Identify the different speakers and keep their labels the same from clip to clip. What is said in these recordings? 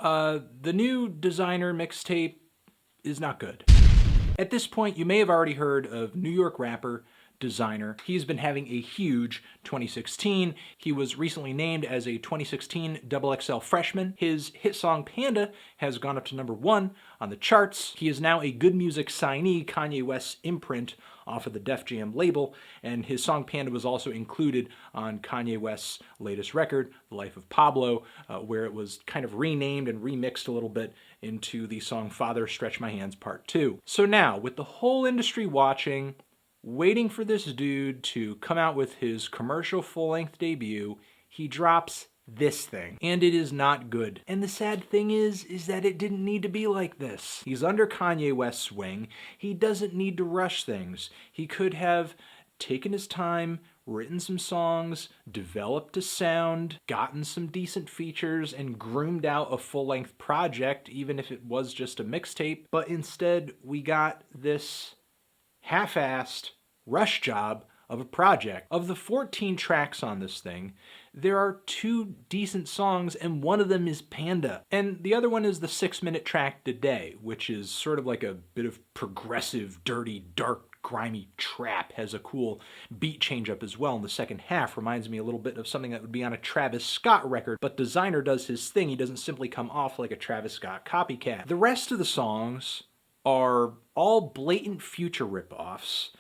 Speaker 1: The new Desiigner mixtape is not good. At this point, you may have already heard of New York rapper Desiigner. He's been having a huge 2016. He was recently named as a 2016 XXL freshman. His hit song Panda has gone up to #1 on the charts. He is now a Good Music signee, Kanye West's imprint off of the Def Jam label, and his song Panda was also included on Kanye West's latest record, The Life of Pablo, where it was kind of renamed and remixed a little bit into the song Father Stretch My Hands Part 2. So now, with the whole industry watching, waiting for this dude to come out with his commercial full-length debut, he drops this thing. And it is not good. And the sad thing is that it didn't need to be like this. He's under Kanye West's wing. He doesn't need to rush things. He could have taken his time, written some songs, developed a sound, gotten some decent features, and groomed out a full-length project, even if it was just a mixtape. But instead, we got this half-assed rush job of a project. Of the 14 tracks on this thing, there are 2 decent songs, and one of them is Panda. And the other one is the 6-minute track Today, which is sort of like a bit of progressive, dirty, dark, grimy trap. Has a cool beat change up as well in the second half. Reminds me a little bit of something that would be on a Travis Scott record, but Desiigner does his thing. He doesn't simply come off like a Travis Scott copycat. The rest of the songs are all blatant Future ripoffs.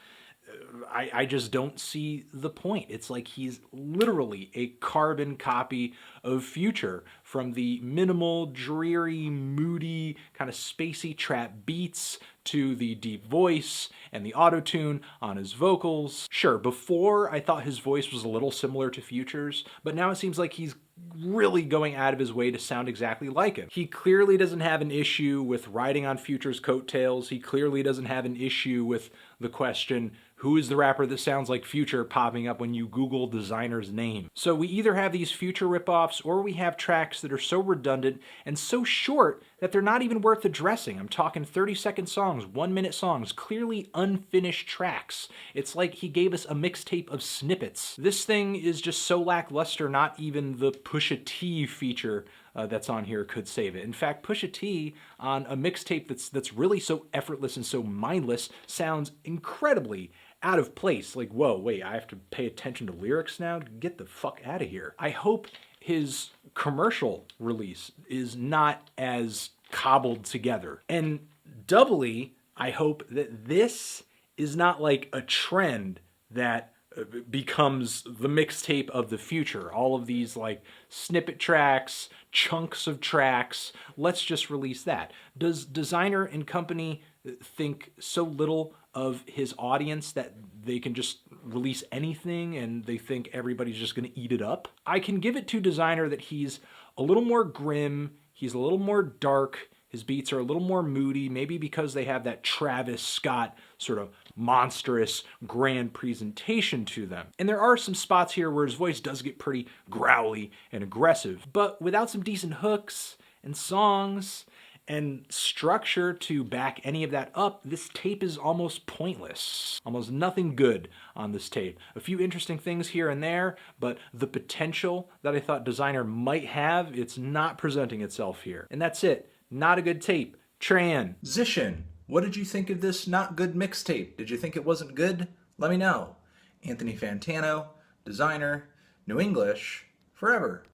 Speaker 1: I just don't see the point. It's like he's literally a carbon copy of Future, from the minimal, dreary, moody, kind of spacey trap beats to the deep voice and the auto-tune on his vocals. Sure, before I thought his voice was a little similar to Future's, but now it seems like he's really going out of his way to sound exactly like him. He clearly doesn't have an issue with riding on Future's coattails. He clearly doesn't have an issue with the question, who is the rapper that sounds like Future, popping up when you Google Desiigner's name. So we either have these Future ripoffs, or we have tracks that are so redundant and so short that they're not even worth addressing. I'm talking 30-second songs, 1-minute songs, clearly unfinished tracks. It's like he gave us a mixtape of snippets. This thing is just so lackluster, not even the Pusha T feature that's on here could save it. In fact, Pusha T on a mixtape that's really so effortless and so mindless sounds incredibly out of place. Like, whoa, wait, I have to pay attention to lyrics now? Get the fuck out of here. I hope his commercial release is not as cobbled together. And doubly, I hope that this is not like a trend that becomes the mixtape of the future. All of these like snippet tracks, chunks of tracks, let's just release that. Does Desiigner and company think so little of his audience that they can just release anything and they think everybody's just gonna eat it up? I can give it to Desiigner that he's a little more grim, he's a little more dark, his beats are a little more moody, maybe because they have that Travis Scott sort of monstrous grand presentation to them. And there are some spots here where his voice does get pretty growly and aggressive, but without some decent hooks and songs and structure to back any of that up, this tape is almost pointless. Almost nothing good on this tape. A few interesting things here and there, but the potential that I thought Desiigner might have, it's not presenting itself here. And that's it. Not a good tape. Transition. What did you think of this not good mixtape? Did you think it wasn't good? Let me know. Anthony Fantano, Desiigner, New English, forever.